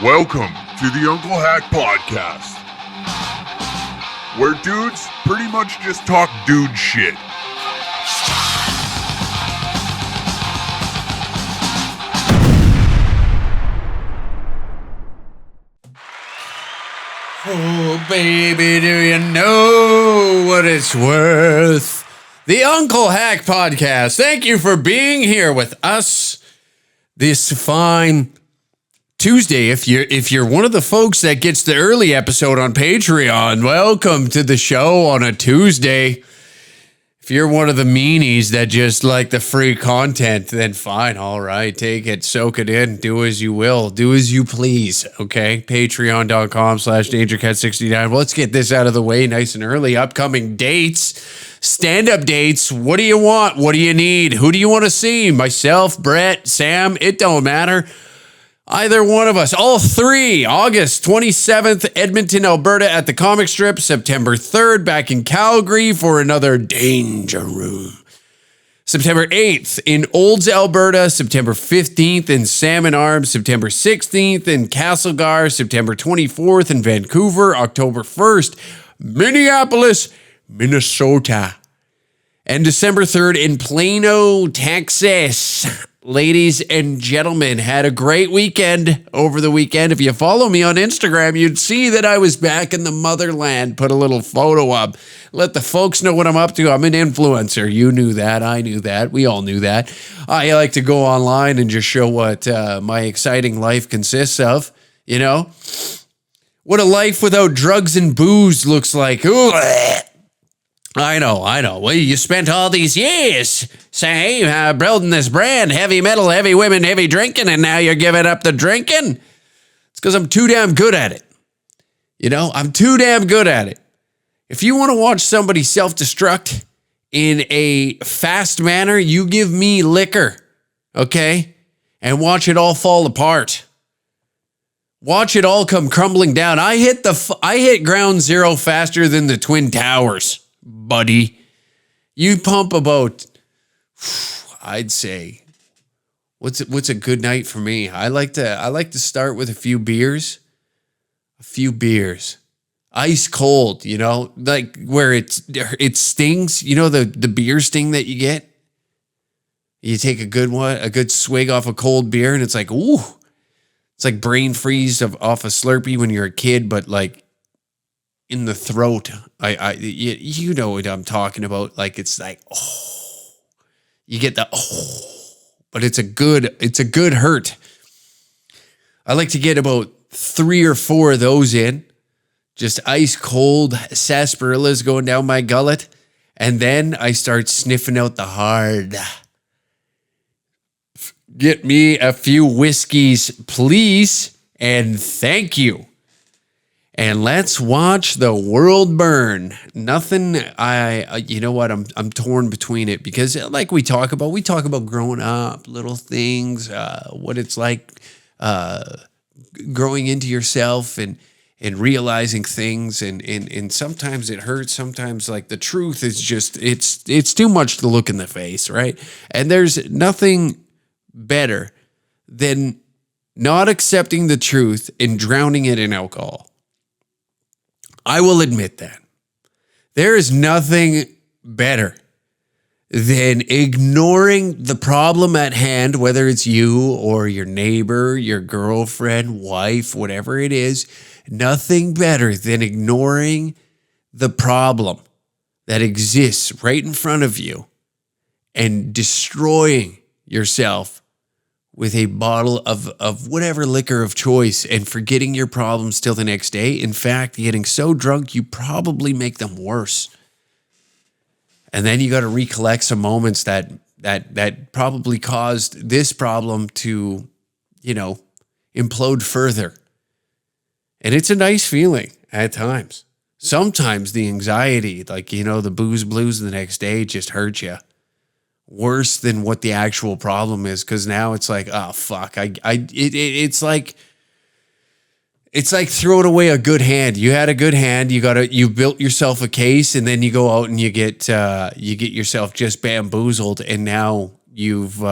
Welcome to the Uncle Hack Podcast, where dudes pretty much just talk dude shit. Oh, baby, do you know what it's worth? The Uncle Hack Podcast. Thank you for being here with us this fine Tuesday. If you're one of the folks that gets the early episode on Patreon, welcome to the show on a Tuesday. If you're one of the meanies that just like the free content, then fine, all right, take it, soak it in, do as you will, do as you please, okay? Patreon.com/DangerCat69. Well, let's get this out of the way nice and early. Upcoming dates, stand-up dates. What do you want? What do you need? Who do you want to see? Myself, Brett, Sam, it don't matter. Either one of us, all three. August 27th, Edmonton, Alberta at the Comic Strip. September 3rd, back in Calgary for another Danger Room. September 8th in Olds, Alberta. September 15th in Salmon Arms. September 16th in Castlegar. September 24th in Vancouver. October 1st, Minneapolis, Minnesota. And December 3rd in Plano, Texas. Ladies and gentlemen, had a great weekend over the weekend. If you follow me on Instagram, you'd see that I was back in the motherland. Put a little photo up. Let the folks know what I'm up to. I'm an influencer. You knew that. I knew that. We all knew that. I like to go online and just show what my exciting life consists of. You know? What a life without drugs and booze looks like. Ooh. I know. Well, you spent all these years saying, building this brand, heavy metal, heavy women, heavy drinking, and now you're giving up the drinking? It's because I'm too damn good at it. You know, I'm too damn good at it. If you want to watch somebody self-destruct in a fast manner, you give me liquor, okay? And watch it all fall apart. Watch it all come crumbling down. I hit ground zero faster than the Twin Towers. Buddy, you pump about, I'd say, what's a good night for me? I like to start with a few beers, ice cold, you know, like where it stings, you know, the beer sting that you get. You take a good swig off a cold beer, and it's like, ooh, it's like brain freeze off a Slurpee when you're a kid, but like in the throat. You know what I'm talking about. Like, it's like, oh, you get the, but it's a good hurt. I like to get about 3 or 4 of those in, just ice cold sarsaparillas going down my gullet. And then I start sniffing out the hard. Get me a few whiskeys, please. And thank you. And let's watch the world burn. Nothing, you know what, I'm torn between it because like we talk about growing up, little things, what it's like growing into yourself and realizing things. And sometimes it hurts. Sometimes like the truth is just, it's too much to look in the face, right? And there's nothing better than not accepting the truth and drowning it in alcohol. I will admit that. There is nothing better than ignoring the problem at hand, whether it's you or your neighbor, your girlfriend, wife, whatever it is. Nothing better than ignoring the problem that exists right in front of you and destroying yourself with a bottle of whatever liquor of choice and forgetting your problems till the next day. In fact, getting so drunk, you probably make them worse. And then you got to recollect some moments that probably caused this problem to, you know, implode further. And it's a nice feeling at times. Sometimes the anxiety, like, you know, the booze blues the next day just hurt you. Worse than what the actual problem is, because now it's like, oh fuck, it's like throwing away a good hand. You had a good hand, you built yourself a case, and then you go out and you get yourself just bamboozled, and now you've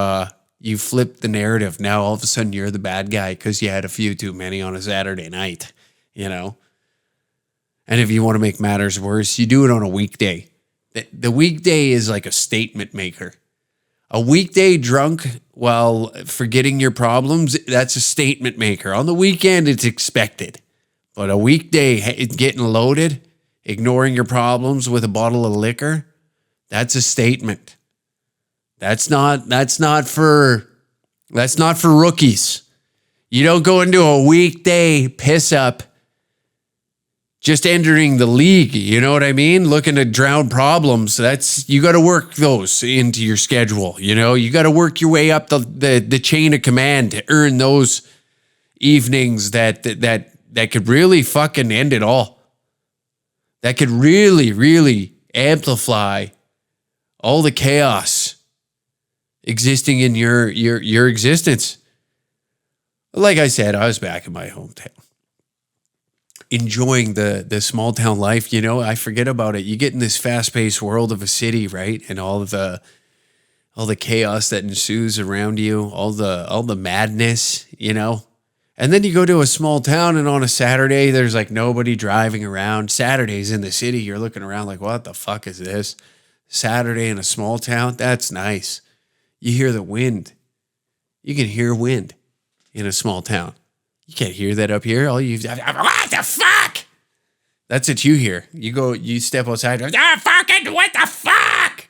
You flip the narrative. Now all of a sudden you're the bad guy because you had a few too many on a Saturday night, you know? And if you want to make matters worse, you do it on a weekday. The weekday is like a statement maker. A weekday drunk while forgetting your problems, that's a statement maker. On the weekend, it's expected. But a weekday getting loaded, ignoring your problems with a bottle of liquor, that's a statement. That's not for rookies. You don't go into a weekday piss up just entering the league, you know what I mean? Looking to drown problems. You got to work those into your schedule, you know? You got to work your way up the chain of command to earn those evenings that could really fucking end it all. That could really, really amplify all the chaos existing in your existence. Like I said, I was back in my hometown, enjoying the small town life. You know, I forget about it. You get in this fast paced world of a city, right? And all the chaos that ensues around you, all the madness, you know. And then you go to a small town, and on a Saturday, there's like nobody driving around. Saturdays in the city, you're looking around like, what the fuck is this? Saturday in a small town? That's nice. You hear the wind. You can hear wind in a small town. You can't hear that up here. What the fuck? That's what you hear. You step outside. Fucking what the fuck?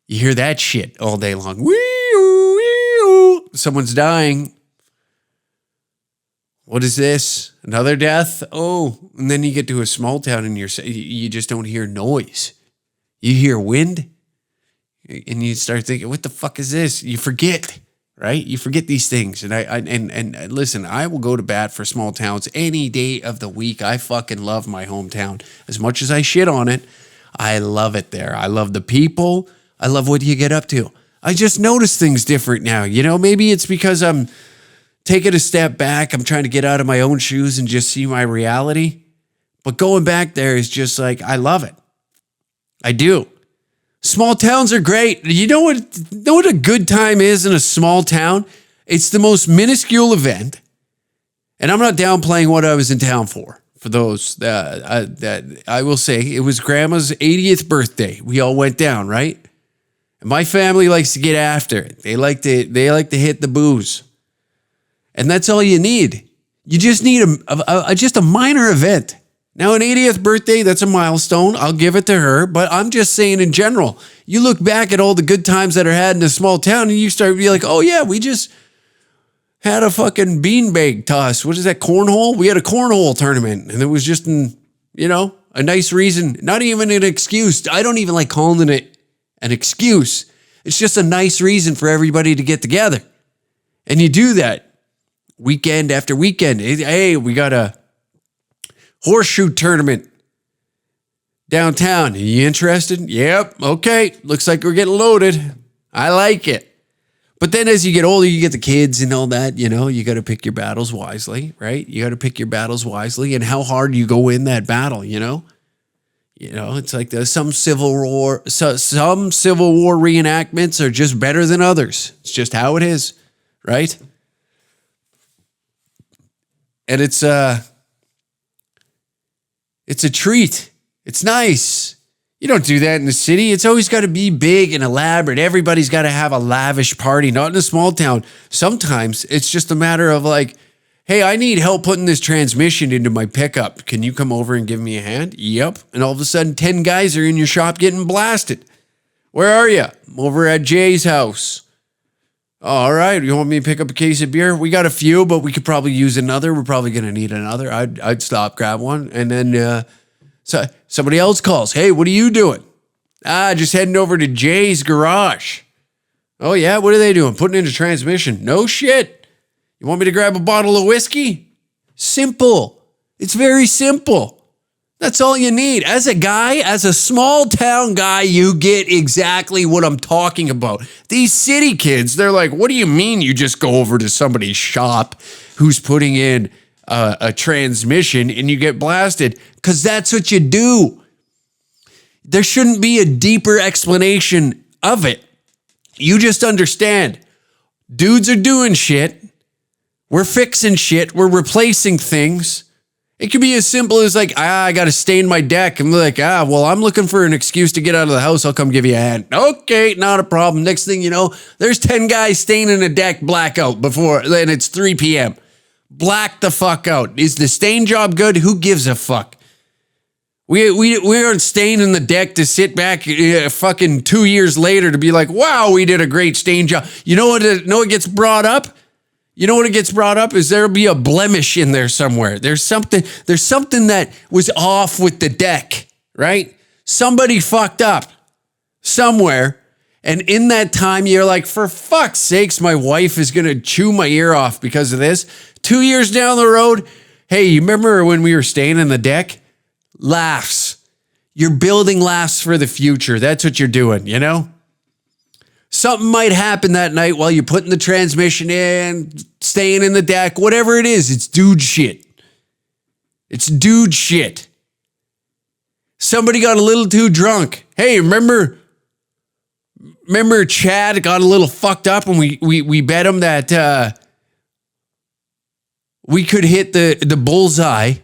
You hear that shit all day long. Wee-oo. Someone's dying. What is this? Another death? Oh, and then you get to a small town and you just don't hear noise. You hear wind, and you start thinking, what the fuck is this? You forget, right? You forget these things. And listen, I will go to bat for small towns any day of the week. I fucking love my hometown. As much as I shit on it, I love it there. I love the people. I love what you get up to. I just notice things different now. You know, maybe it's because I'm taking a step back. I'm trying to get out of my own shoes and just see my reality. But going back there is just like, I love it. I do. Small towns are great. You know what a good time is in a small town? It's the most minuscule event. And I'm not downplaying what I was in town for. For those that I will say, it was Grandma's 80th birthday. We all went down, right? And my family likes to get after it. They like to hit the booze. And that's all you need. You just need just a minor event. Now, an 80th birthday, that's a milestone. I'll give it to her. But I'm just saying in general, you look back at all the good times that are had in a small town and you start to be like, oh, yeah, we just had a fucking beanbag toss. What is that, cornhole? We had a cornhole tournament. And it was just, a nice reason, not even an excuse. I don't even like calling it an excuse. It's just a nice reason for everybody to get together. And you do that weekend after weekend. Hey, we got a horseshoe tournament downtown. Are you interested? Yep. Okay. Looks like we're getting loaded. I like it. But then as you get older, you get the kids and all that, you know, you got to pick your battles wisely, right? You got to pick your battles wisely and how hard you go in that battle, you know? You know, it's like some Civil War reenactments are just better than others. It's just how it is, right? And it's a treat. It's nice. You don't do that in the city. It's always got to be big and elaborate. Everybody's got to have a lavish party, not in a small town. Sometimes it's just a matter of like, hey, I need help putting this transmission into my pickup. Can you come over and give me a hand? Yep. And all of a sudden, 10 guys are in your shop getting blasted. Where are you? I'm over at Jay's house. All right. You want me to pick up a case of beer? We got a few, but we could probably use another. We're probably going to need another. I'd stop, grab one. And then so somebody else calls. Hey, what are you doing? Just heading over to Jay's garage. Oh, yeah? What are they doing? Putting in a transmission. No shit. You want me to grab a bottle of whiskey? Simple. It's very simple. That's all you need. As a guy, as a small town guy, you get exactly what I'm talking about. These city kids, they're like, what do you mean you just go over to somebody's shop who's putting in a transmission and you get blasted? Because that's what you do. There shouldn't be a deeper explanation of it. You just understand. Dudes are doing shit. We're fixing shit. We're replacing things. It could be as simple as like, I got to stain my deck. And we're like, well, I'm looking for an excuse to get out of the house. I'll come give you a hand. Okay, not a problem. Next thing you know, there's 10 guys staining a deck blackout before, and it's 3 p.m. Black the fuck out. Is the stain job good? Who gives a fuck? We aren't staining the deck to sit back fucking 2 years later to be like, wow, we did a great stain job. You know what it gets brought up? You know what it gets brought up is there'll be a blemish in there somewhere. There's something that was off with the deck, right? Somebody fucked up somewhere. And in that time, you're like, for fuck's sakes, my wife is going to chew my ear off because of this. 2 years down the road, hey, you remember when we were staying in the deck? Laughs. You're building laughs for the future. That's what you're doing, you know? Something might happen that night while you're putting the transmission in, staying in the deck, whatever it is. It's dude shit. It's dude shit. Somebody got a little too drunk. Hey, remember Chad got a little fucked up and we bet him that we could hit the bullseye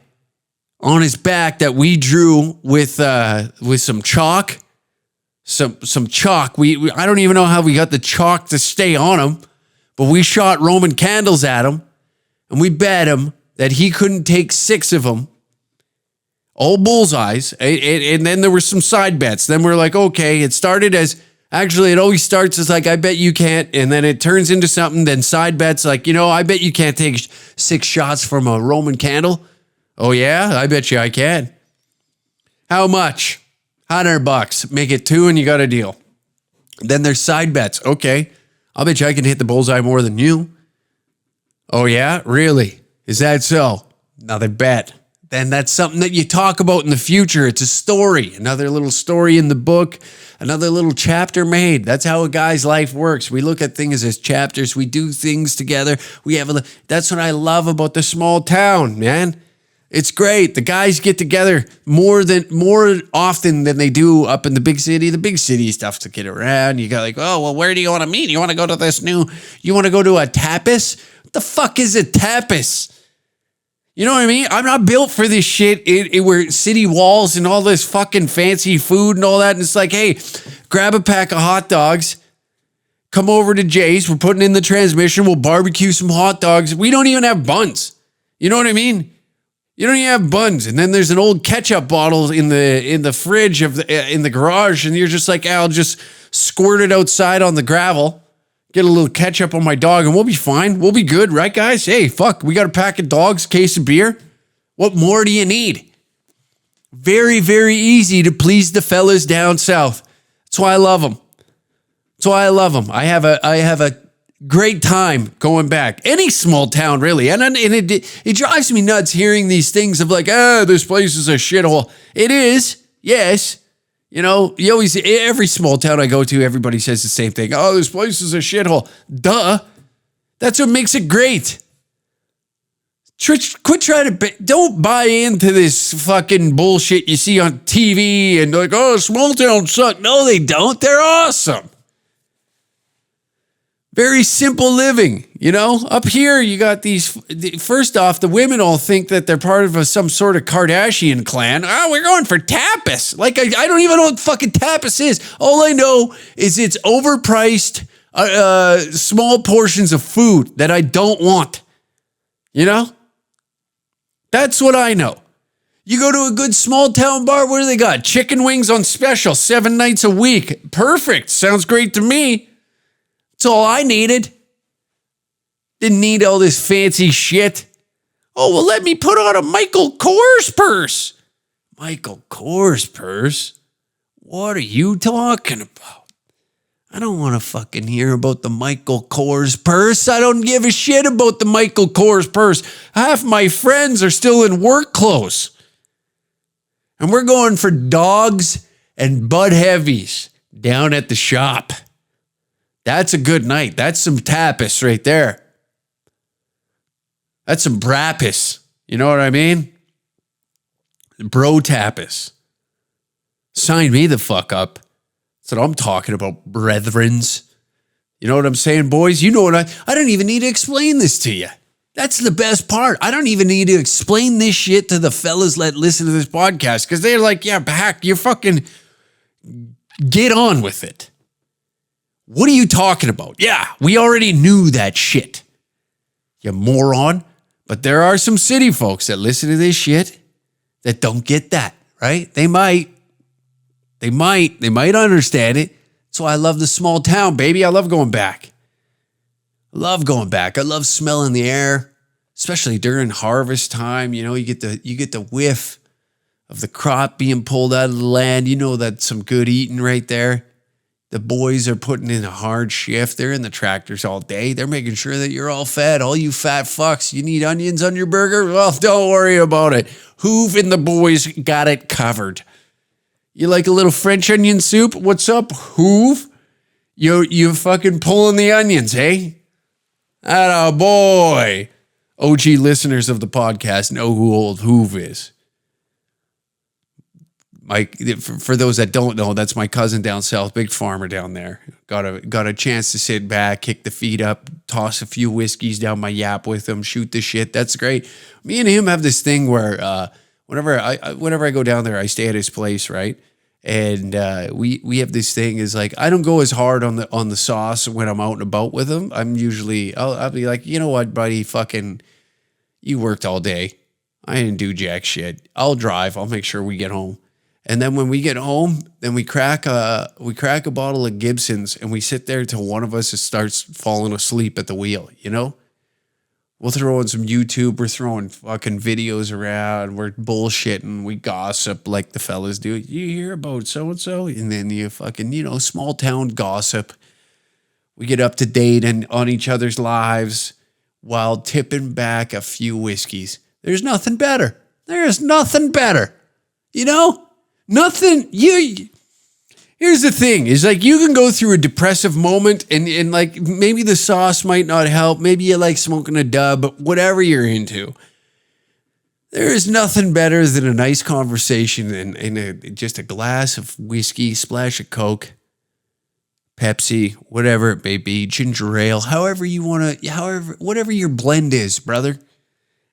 on his back that we drew with some chalk. Some chalk. I don't even know how we got the chalk to stay on him, but we shot Roman candles at him, and we bet him that he couldn't take 6 of them, all bullseyes, and then there were some side bets. Then we're like, okay, it started as, actually it always starts as like, I bet you can't, and then it turns into something, then side bets like, I bet you can't take 6 shots from a Roman candle. Oh yeah, I bet you I can. How much? $100. Make it 2 and you got a deal. Then there's side bets. Okay, I'll bet you I can hit the bullseye more than you. Oh yeah, really? Is that so? Another bet. Then that's something that you talk about in the future. It's a story. Another little story in the book. Another little chapter made. That's how a guy's life works. We look at things as chapters. We do things together. That's what I love about the small town, man. It's great. The guys get together more often than they do up in the big city. The big city stuff to get around. You got like, oh, well, where do you want to meet? You want to go to you want to go to a tapas? What the fuck is a tapas? You know what I mean? I'm not built for this shit where city walls and all this fucking fancy food and all that. And it's like, hey, grab a pack of hot dogs. Come over to Jay's. We're putting in the transmission. We'll barbecue some hot dogs. We don't even have buns. You know what I mean? You don't even have buns, and then there's an old ketchup bottle in the fridge in the garage, and you're just like, I'll just squirt it outside on the gravel, get a little ketchup on my dog, and we'll be fine. We'll be good, right, guys? Hey, fuck, we got a pack of dogs, case of beer. What more do you need? Very, very easy to please the fellas down south. That's why I love them. I have a great time going back. Any small town, really. And it drives me nuts hearing these things of like, this place is a shithole. It is, yes. Every small town I go to, everybody says the same thing. Oh, this place is a shithole. Duh. That's what makes it great. Quit trying to, don't buy into this fucking bullshit you see on TV and like, oh, small towns suck. No, they don't. They're awesome. Very simple living, Up here, you got these. First off, the women all think that they're part of some sort of Kardashian clan. Oh, we're going for tapas. Like, I don't even know what fucking tapas is. All I know is it's overpriced, small portions of food that I don't want. That's what I know. You go to a good small town bar, what do they got? Chicken wings on special, 7 nights a week. Perfect. Sounds great to me. That's all I needed. Didn't need all this fancy shit. Oh, well, let me put on a Michael Kors purse. Michael Kors purse? What are you talking about? I don't want to fucking hear about the Michael Kors purse. I don't give a shit about the Michael Kors purse. Half my friends are still in work clothes. And we're going for dogs and Bud Heavies down at the shop. That's a good night. That's some tapas right there. That's some brapis. You know what I mean? Bro tapas. Sign me the fuck up. That's what I'm talking about, brethrens. You know what I'm saying, boys? You know what I don't even need to explain this to you. That's the best part. I don't even need to explain this shit to the fellas that listen to this podcast because they're like, yeah, Hack, you fucking get on with it. What are you talking about? Yeah, we already knew that shit. You moron. But there are some city folks that listen to this shit that don't get that, right? They might understand it. So I love the small town, baby. I love going back. I love smelling the air, especially during harvest time. You know, you get the whiff of the crop being pulled out of the land. You know, that's some good eating right there. The boys are putting in a hard shift. They're in the tractors all day. They're making sure that you're all fed. All you fat fucks, you need onions on your burger? Well, don't worry about it. Hoove and the boys got it covered. You like a little French onion soup? What's up, Hoove? You fucking pulling the onions, hey? Atta boy. OG listeners of the podcast know who old Hoove is. Mike, for those that don't know, that's my cousin down south, big farmer down there. Got a chance to sit back, kick the feet up, toss a few whiskeys down my yap with him, shoot the shit. That's great. Me and him have this thing where whenever I go down there, I stay at his place, right? And we have this thing is like I don't go as hard on the sauce when I'm out and about with him. I'm usually I'll be like, you know what, buddy, fucking, you worked all day. I didn't do jack shit. I'll drive. I'll make sure we get home. And then when we get home, then we crack a bottle of Gibson's and we sit there till one of us starts falling asleep at the wheel, you know? We'll throw in some YouTube. We're throwing fucking videos around. We're bullshitting. We gossip like the fellas do. You hear about so-and-so? And then you fucking, you know, small town gossip. We get up to date and on each other's lives while tipping back a few whiskeys. There's nothing better. There is nothing better. You know? Nothing. Here's the thing, is like you can go through a depressive moment and like maybe the sauce might not help. Maybe you like smoking a dub, but whatever you're into. There is nothing better than a nice conversation and just a glass of whiskey, splash of Coke, Pepsi, whatever it may be, ginger ale, however you want to, whatever your blend is, brother.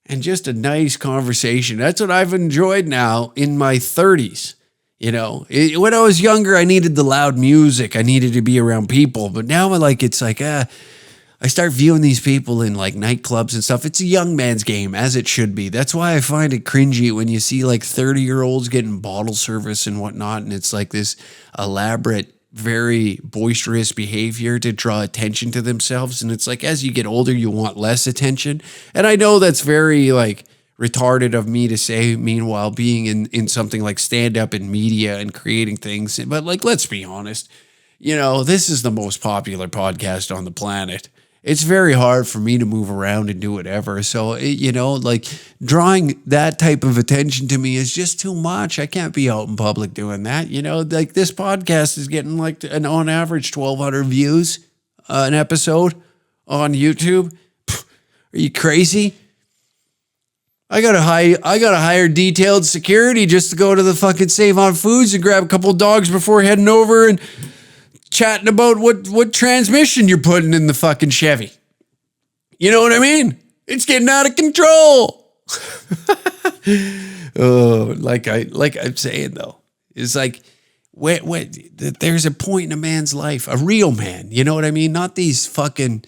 And just a nice conversation. That's what I've enjoyed now in my 30s. You know, when I was younger, I needed the loud music. I needed to be around people. But now I start viewing these people in like nightclubs and stuff. It's a young man's game, as it should be. That's why I find it cringy when you see like 30-year-olds getting bottle service and whatnot. And it's like this elaborate, very boisterous behavior to draw attention to themselves. And it's like, as you get older, you want less attention. And I know that's very like retarded of me to say, meanwhile being in something like stand-up and media and creating things. But like, let's be honest, you know, this is the most popular podcast on the planet. It's very hard for me to move around and do whatever. So, you know, like drawing that type of attention to me is just too much. I can't be out in public doing that. You know, like this podcast is getting like on average 1,200 views an episode on YouTube. Pfft, are you crazy? I gotta hire detailed security just to go to the fucking Save on Foods and grab a couple of dogs before heading over and chatting about what transmission you're putting in the fucking Chevy. You know what I mean? It's getting out of control. Oh, like I'm saying though, it's like there's a point in a man's life, a real man. You know what I mean? Not these fucking.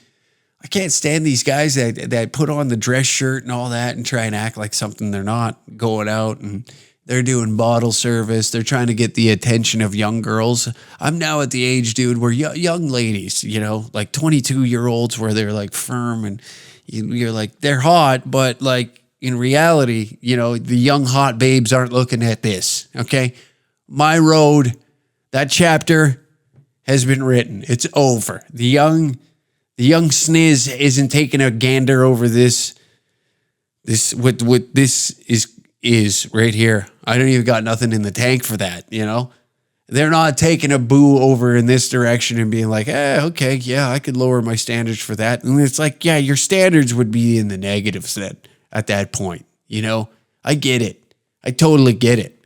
I can't stand these guys that put on the dress shirt and all that and try and act like something they're not, going out and they're doing bottle service. They're trying to get the attention of young girls. I'm now at the age, dude, where young ladies, you know, like 22-year-olds where they're like firm and you're like, they're hot, but like in reality, you know, the young hot babes aren't looking at this, okay? My road, that chapter has been written. It's over. The young sniz isn't taking a gander over this what this is right here. I don't even got nothing in the tank for that, you know? They're not taking a boo over in this direction and being like, okay, yeah, I could lower my standards for that. And it's like, yeah, your standards would be in the negatives then at that point, you know? I get it. I totally get it.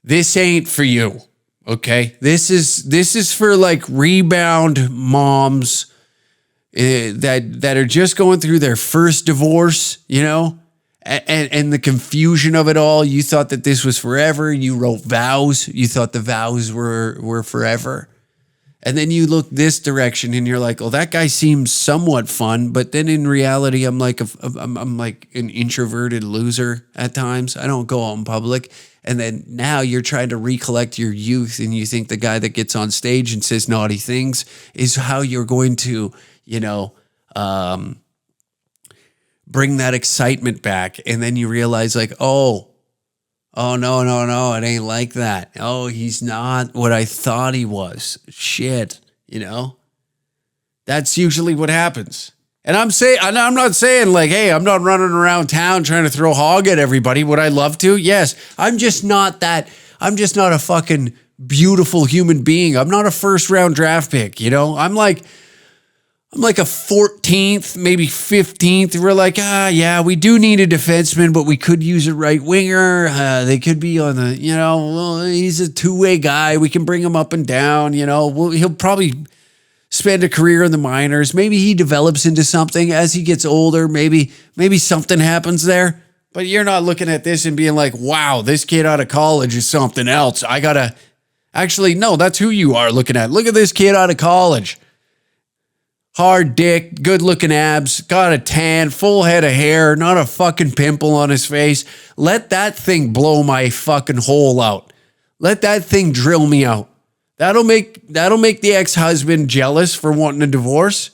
This ain't for you. Okay. This is for like rebound moms that are just going through their first divorce, you know, and the confusion of it all. You thought that this was forever. You wrote vows. You thought the vows were forever. And then you look this direction and you're like, oh, that guy seems somewhat fun. But then in reality, I'm like an introverted loser at times. I don't go out in public. And then now you're trying to recollect your youth and you think the guy that gets on stage and says naughty things is how you're going to, you know, bring that excitement back. And then you realize like, oh, no, it ain't like that. Oh, he's not what I thought he was. Shit, you know? That's usually what happens. And I'm not saying like, hey, I'm not running around town trying to throw hog at everybody. Would I love to? Yes. I'm just not a fucking beautiful human being. I'm not a first round draft pick, you know? I'm like a 14th, maybe 15th. We're like, yeah, we do need a defenseman, but we could use a right winger. They could be on the, you know, well, he's a two-way guy. We can bring him up and down, you know. He'll probably spend a career in the minors. Maybe he develops into something as he gets older. Maybe something happens there. But you're not looking at this and being like, wow, this kid out of college is something else. Actually, no, that's who you are looking at. Look at this kid out of college. Hard dick, good looking abs, got a tan, full head of hair, not a fucking pimple on his face. Let that thing blow my fucking hole out. Let that thing drill me out. That'll make the ex-husband jealous for wanting a divorce.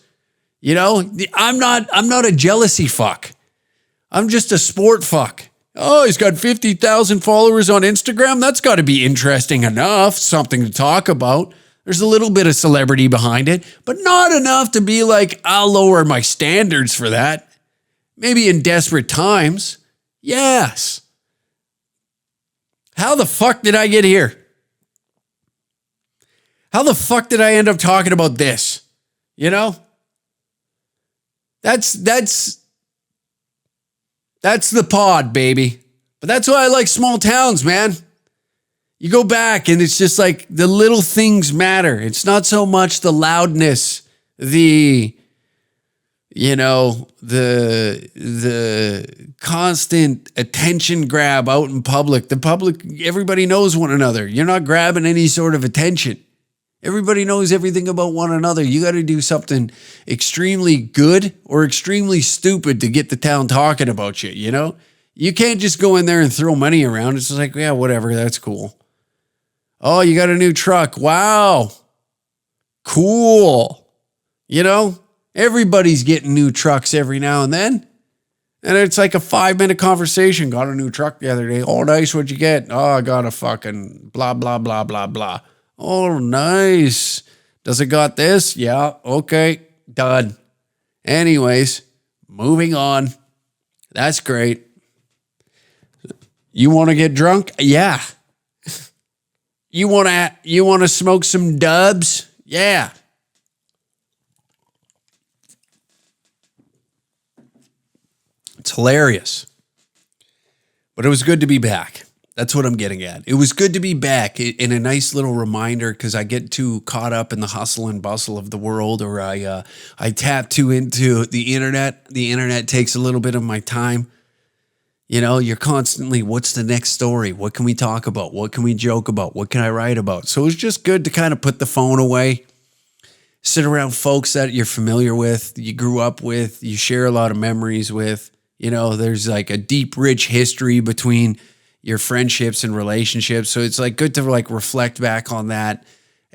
You know, I'm not a jealousy fuck. I'm just a sport fuck. Oh, he's got 50,000 followers on Instagram. That's got to be interesting enough, something to talk about. There's a little bit of celebrity behind it, but not enough to be like, I'll lower my standards for that. Maybe in desperate times. Yes. How the fuck did I get here? How the fuck did I end up talking about this? You know? That's the pod, baby. But that's why I like small towns, man. You go back and it's just like the little things matter. It's not so much the loudness, the constant attention grab out in public. The public, everybody knows one another. You're not grabbing any sort of attention. Everybody knows everything about one another. You got to do something extremely good or extremely stupid to get the town talking about you, you know? You can't just go in there and throw money around. It's just like, yeah, whatever, that's cool. Oh, you got a new truck. Wow. Cool. You know, everybody's getting new trucks every now and then. And it's like a 5-minute conversation. Got a new truck the other day. Oh, nice. What'd you get? Oh, I got a fucking blah, blah, blah, blah, blah. Oh, nice. Does it got this? Yeah. Okay. Done. Anyways, moving on. That's great. You want to get drunk? Yeah. You want to smoke some dubs? Yeah. It's hilarious. But it was good to be back. That's what I'm getting at. It was good to be back in a nice little reminder because I get too caught up in the hustle and bustle of the world, or I tap too into the internet. The internet takes a little bit of my time. You know, you're constantly, what's the next story? What can we talk about? What can we joke about? What can I write about? So it's just good to kind of put the phone away, sit around folks that you're familiar with, you grew up with, you share a lot of memories with. You know, there's like a deep, rich history between your friendships and relationships. So it's like good to like reflect back on that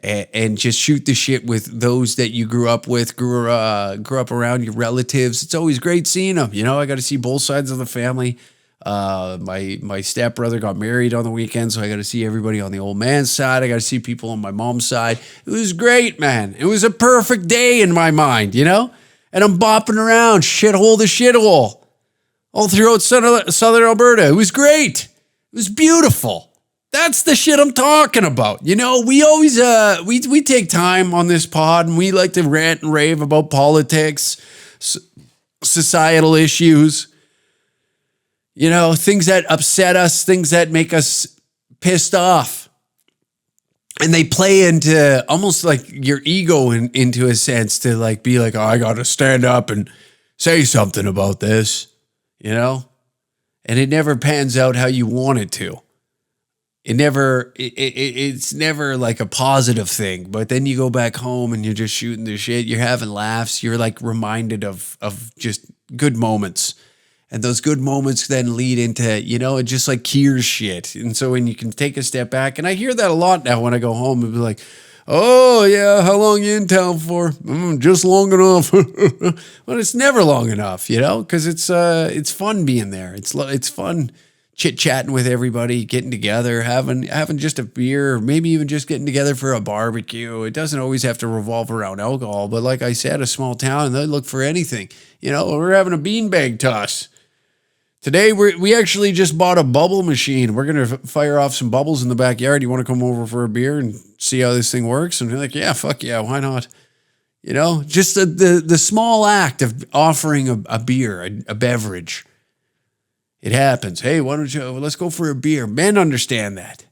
and just shoot the shit with those that you grew up with, grew up around, your relatives. It's always great seeing them. You know, I got to see both sides of the family. My stepbrother got married on the weekend, so I got to see everybody on the old man's side. I got to see people on my mom's side. It was great, man. It was a perfect day in my mind, you know? And I'm bopping around shithole to shithole all throughout southern Alberta. It was great. It was beautiful. That's the shit I'm talking about. You know, we always, we take time on this pod and we like to rant and rave about politics, societal issues. You know, things that upset us, things that make us pissed off. And they play into almost like your ego into a sense to like be like, oh, I got to stand up and say something about this, you know? And it never pans out how you want it to. It's never like a positive thing. But then you go back home and you're just shooting the shit. You're having laughs. You're like reminded of just good moments. And those good moments then lead into, you know, it just like cures shit. And so when you can take a step back, and I hear that a lot now when I go home and be like, oh yeah, how long you in town for? Just long enough. Well, it's never long enough, you know, because it's fun being there. It's fun chit-chatting with everybody, getting together, having just a beer, or maybe even just getting together for a barbecue. It doesn't always have to revolve around alcohol, but like I said, a small town, they look for anything. You know, we're having a beanbag toss. Today, we actually just bought a bubble machine. We're going to fire off some bubbles in the backyard. You want to come over for a beer and see how this thing works? And we're like, yeah, fuck yeah, why not? You know, just the small act of offering a beer, a beverage. It happens. Hey, let's go for a beer. Men understand that.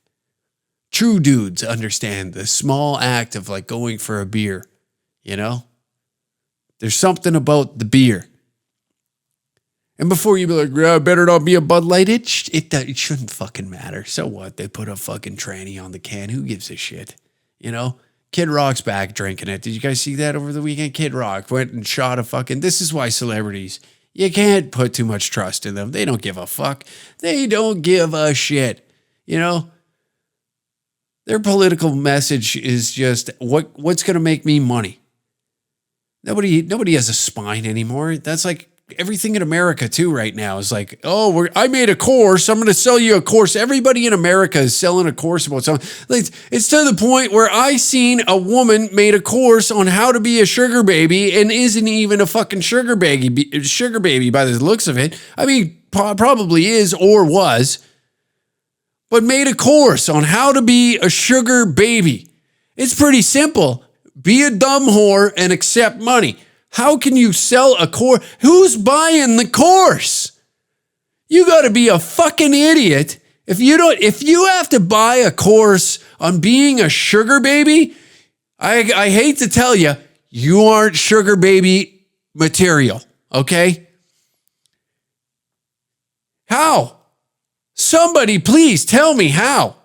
True dudes understand the small act of like going for a beer, you know? There's something about the beer. And before you be like, yeah, better not be a Bud Light, it shouldn't fucking matter. So what? They put a fucking tranny on the can. Who gives a shit? You know? Kid Rock's back drinking it. Did you guys see that over the weekend? Kid Rock went and shot a fucking... This is why celebrities... You can't put too much trust in them. They don't give a fuck. They don't give a shit. You know? Their political message is just, what's going to make me money? Nobody has a spine anymore. That's like everything in America too right now is like, oh, I made a course. I'm going to sell you a course. Everybody in America is selling a course about something. Like, it's to the point where I seen a woman made a course on how to be a sugar baby and isn't even a fucking sugar baby by the looks of it. I mean, probably is or was, but made a course on how to be a sugar baby. It's pretty simple. Be a dumb whore and accept money. How can you sell a course? Who's buying the course? You got to be a fucking idiot. If you have to buy a course on being a sugar baby, I hate to tell you, you aren't sugar baby material, okay? How? Somebody please tell me how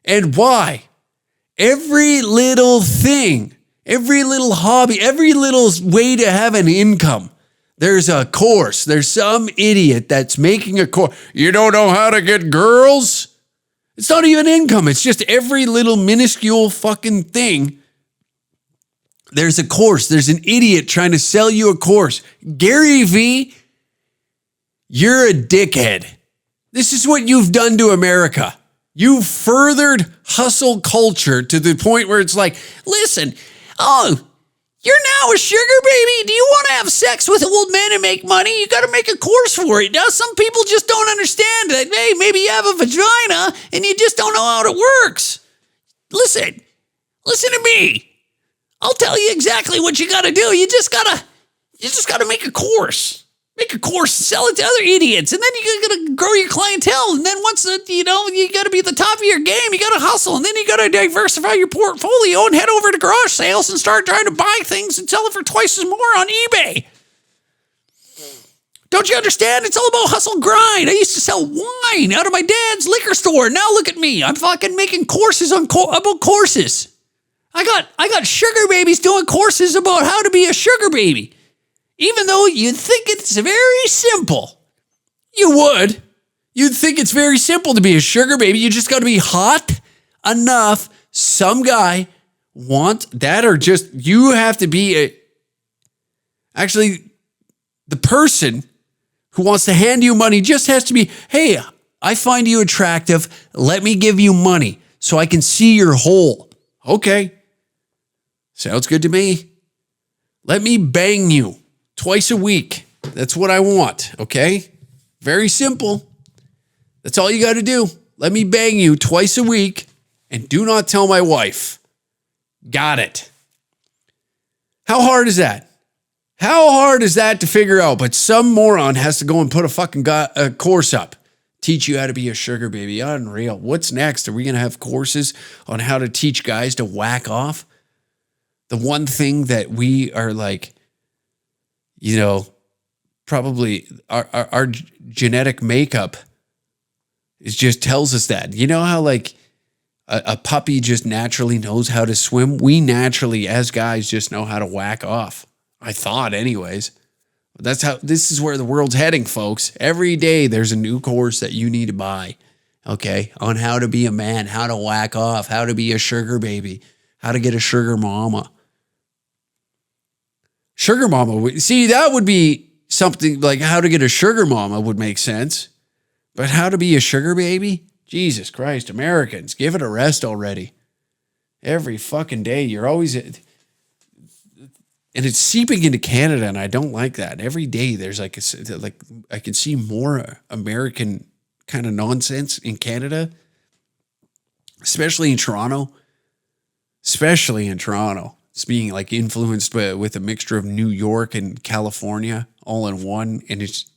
and why. Every little thing, every little hobby, every little way to have an income, there's a course. There's some idiot that's making a course. You don't know how to get girls? It's not even income. It's just every little minuscule fucking thing. There's a course. There's an idiot trying to sell you a course. Gary V, you're a dickhead. This is what you've done to America. You've furthered hustle culture to the point where it's like, listen, you're now a sugar baby. Do you want to have sex with old men and make money? You got to make a course for it. Now, some people just don't understand that, hey, maybe you have a vagina and you just don't know how it works. Listen to me. I'll tell you exactly what you got to do. You just got to make a course. Make a course, sell it to other idiots, and then you're going to grow your clientele. And then once you got to be at the top of your game, you got to hustle. And then you got to diversify your portfolio and head over to garage sales and start trying to buy things and sell it for twice as more on eBay. Don't you understand? It's all about hustle grind. I used to sell wine out of my dad's liquor store. Now look at me. I'm fucking making courses about courses. I got sugar babies doing courses about how to be a sugar baby. Even though you'd think it's very simple. You'd think it's very simple to be a sugar baby. You just got to be hot enough. Some guy wants that, or just you have to be actually the person who wants to hand you money just has to be, hey, I find you attractive. Let me give you money so I can see your hole. Okay. Sounds good to me. Let me bang you. Twice a week. That's what I want, okay? Very simple. That's all you got to do. Let me bang you twice a week and do not tell my wife. Got it. How hard is that? How hard is that to figure out? But some moron has to go and put a fucking course up Teach you how to be a sugar baby. Unreal. What's next? Are we going to have courses on how to teach guys to whack off? The one thing that we are like, you know, probably our genetic makeup is just tells us that. You know how like a puppy just naturally knows how to swim? We naturally, as guys, just know how to whack off. I thought anyways. This is where the world's heading, folks. Every day there's a new course that you need to buy, okay, on how to be a man, how to whack off, how to be a sugar baby, how to get a sugar mama. Sugar mama, see, that would be something like how to get a sugar mama would make sense. But how to be a sugar baby? Jesus Christ, Americans, give it a rest already. Every fucking day, you're always... And it's seeping into Canada, and I don't like that. Every day there's like I can see more American kind of nonsense in Canada, especially in Toronto. It's being like influenced with a mixture of New York and California all in one, and it's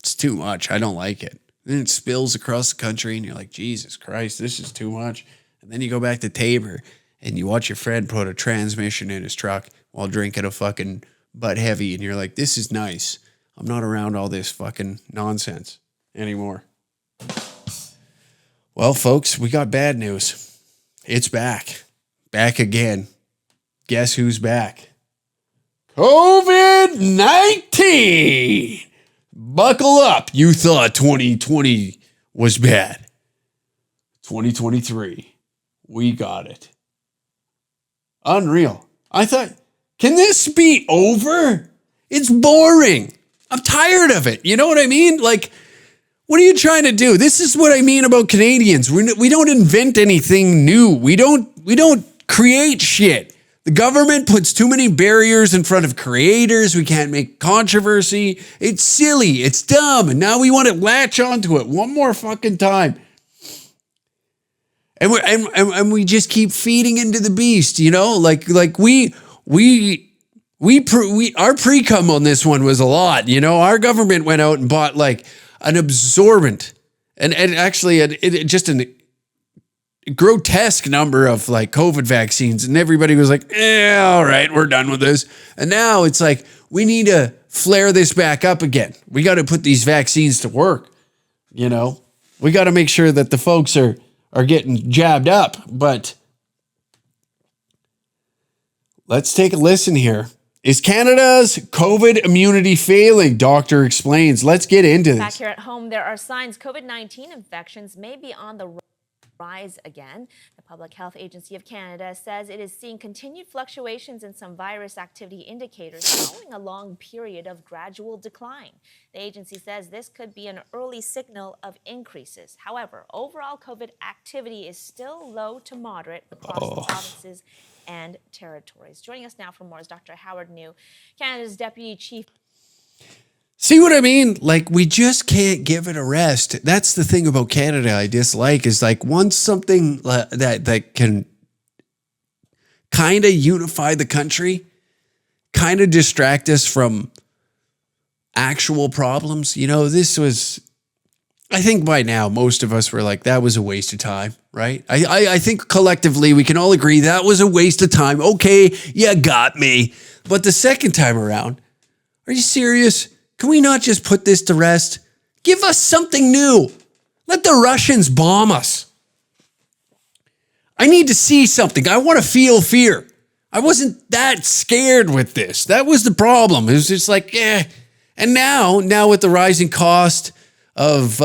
too much. I don't like it. Then it spills across the country, and you're like, Jesus Christ, this is too much. And then you go back to Tabor, and you watch your friend put a transmission in his truck while drinking a fucking butt heavy, and you're like, this is nice. I'm not around all this fucking nonsense anymore. Well, folks, we got bad news. It's back. Back again. Guess who's back? COVID-19! Buckle up. You thought 2020 was bad. 2023. We got it. Unreal. I thought, can this be over? It's boring. I'm tired of it. You know what I mean? Like, what are you trying to do? This is what I mean about Canadians. We don't invent anything new. We don't create shit. The government puts too many barriers in front of creators. We can't make controversy. It's silly. It's dumb. And now we want to latch onto it one more fucking time. And we just keep feeding into the beast, you know? Like our pre-cum on this one was a lot, you know? Our government went out and bought like an absorbent and actually just a grotesque number of like COVID vaccines, and everybody was like, all right, we're done with this. And now it's like, we need to flare this back up again. We got to put these vaccines to work, you know? We got to make sure that the folks are getting jabbed up, but let's take a listen here. Is Canada's COVID immunity failing? Doctor explains. Let's get into this. Back here at home, there are signs COVID-19 infections may be on the rise again. The Public Health Agency of Canada says it is seeing continued fluctuations in some virus activity indicators following a long period of gradual decline. The agency says this could be an early signal of increases. However, overall COVID activity is still low to moderate across the provinces and territories. Joining us now for more is Dr. Howard New, Canada's Deputy Chief. See what I mean? Like, we just can't give it a rest. That's the thing about Canada I dislike, is like once something that can kind of unify the country, kind of distract us from actual problems. You know, this was, I think by now, most of us were like, that was a waste of time, right? I think collectively we can all agree that was a waste of time. Okay, you got me. But the second time around, are you serious? Can we not just put this to rest? Give us something new. Let the Russians bomb us. I need to see something. I want to feel fear. I wasn't that scared with this. That was the problem. It was just like, eh. And now with the rising cost of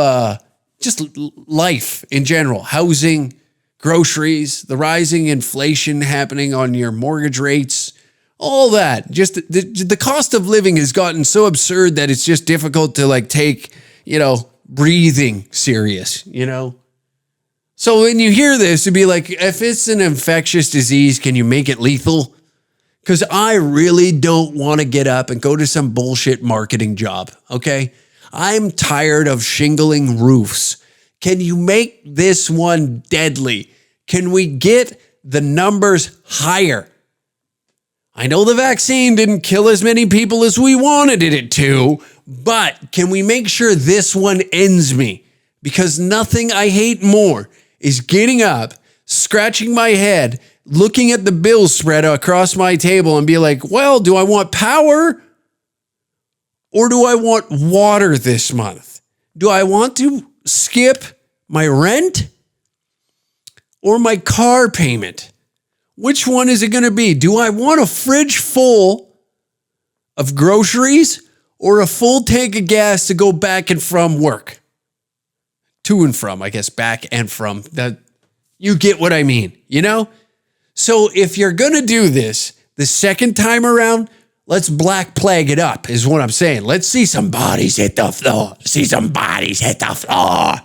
just life in general, housing, groceries, the rising inflation happening on your mortgage rates, all that, just the cost of living has gotten so absurd that it's just difficult to like take, you know, breathing serious, you know? So when you hear this, it'd be like, if it's an infectious disease, can you make it lethal? Because I really don't want to get up and go to some bullshit marketing job, okay? I'm tired of shingling roofs. Can you make this one deadly? Can we get the numbers higher? I know the vaccine didn't kill as many people as we wanted it to, but can we make sure this one ends me? because nothing I hate more is getting up, scratching my head, looking at the bill spread across my table and be like, well, do I want power or do I want water this month? Do I want to skip my rent or my car payment? Which one is it going to be? Do I want a fridge full of groceries or a full tank of gas to go back and from work? To and from, I guess, back and from. That, you get what I mean, you know? So if you're going to do this the second time around, let's Black Plague it up, is what I'm saying. Let's see some bodies hit the floor. See some bodies hit the floor.